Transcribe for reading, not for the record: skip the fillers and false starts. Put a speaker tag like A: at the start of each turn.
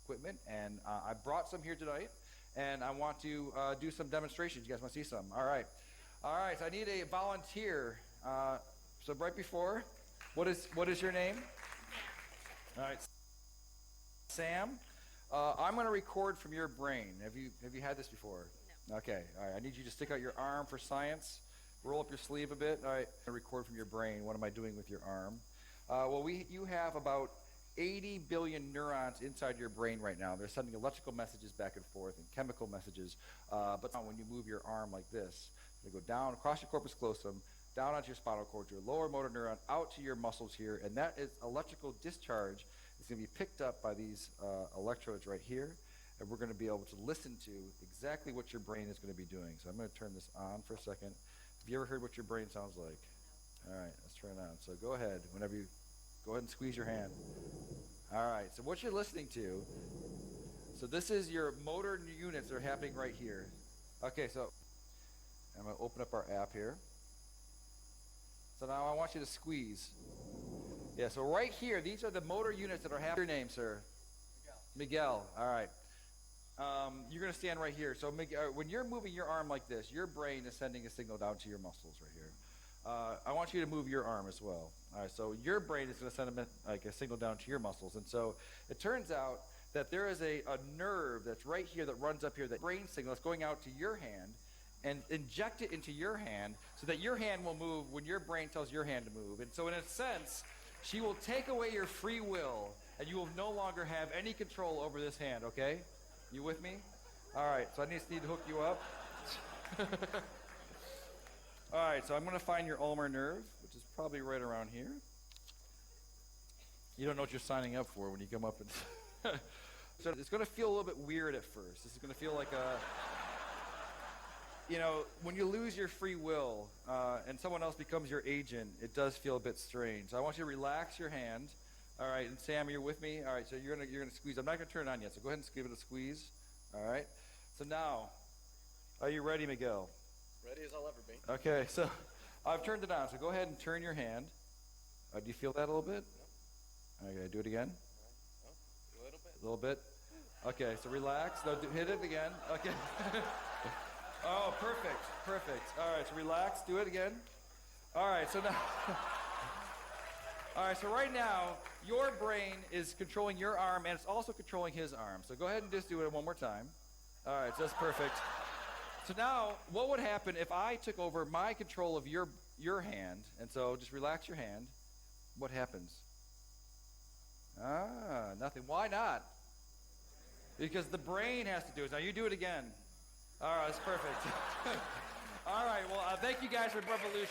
A: equipment, and I brought some here tonight, and I want to do some demonstrations. You guys want to see some? All right. All right, so I need a volunteer. So right before, what is your name? All right, Sam. I'm going to record from your brain. Have you had this before?
B: No.
A: Okay. All right. I need you to stick out your arm for science. Roll up your sleeve a bit. All right. Record from your brain. What am I doing with your arm? You have about 80 billion neurons inside your brain right now. They're sending electrical messages back and forth and chemical messages. But when you move your arm like this, they go down across your corpus callosum, down onto your spinal cord, your lower motor neuron, out to your muscles here, and that is electrical discharge. It's going to be picked up by these electrodes right here, and we're going to be able to listen to exactly what your brain is going to be doing. So I'm going to turn this on for a second. Have you ever heard what your brain sounds like? All right, let's turn it on. So go ahead. Go ahead and squeeze your hand. All right, so what you're listening to, so this is your motor units that are happening right here. Okay, so I'm going to open up our app here. So now I want you to squeeze. Yeah, so right here, these are the motor units that are happening. Your name, sir? Miguel. All right. You're going to stand right here. So when you're moving your arm like this, your brain is sending a signal down to your muscles right here. I want you to move your arm as well. All right, so your brain is going to send a signal down to your muscles. And so it turns out that there is a nerve that's right here that runs up here, that brain signal that's going out to your hand, and inject it into your hand so that your hand will move when your brain tells your hand to move. And so in a sense, she will take away your free will, and you will no longer have any control over this hand, okay? You with me? All right, so I just need to hook you up. All right, so I'm going to find your ulnar nerve, which is probably right around here. You don't know what you're signing up for when you come up. And so it's going to feel a little bit weird at first. This is going to feel like when you lose your free will and someone else becomes your agent, it does feel a bit strange. So I want you to relax your hand. All right, and Sam, you're with me? All right, so you're gonna squeeze. I'm not going to turn it on yet, so go ahead and give it a squeeze. All right, so now, are you ready, Miguel?
C: Ready as I'll ever be.
A: Okay, so I've turned it on, so go ahead and turn your hand. Do you feel that a little bit?
C: No.
A: Okay, do it again.
C: A little bit.
A: A little bit. Okay, so relax. No, hit it again. Okay. Oh, perfect. All right, so relax. Do it again. All right, so now. All right, so right now, your brain is controlling your arm, and it's also controlling his arm. So go ahead and just do it one more time. All right, so that's perfect. So now, what would happen if I took over my control of your hand? And so just relax your hand. What happens? Nothing. Why not? Because the brain has to do it. Now you do it again. All right, that's perfect. All right, well, thank you guys for Revolution.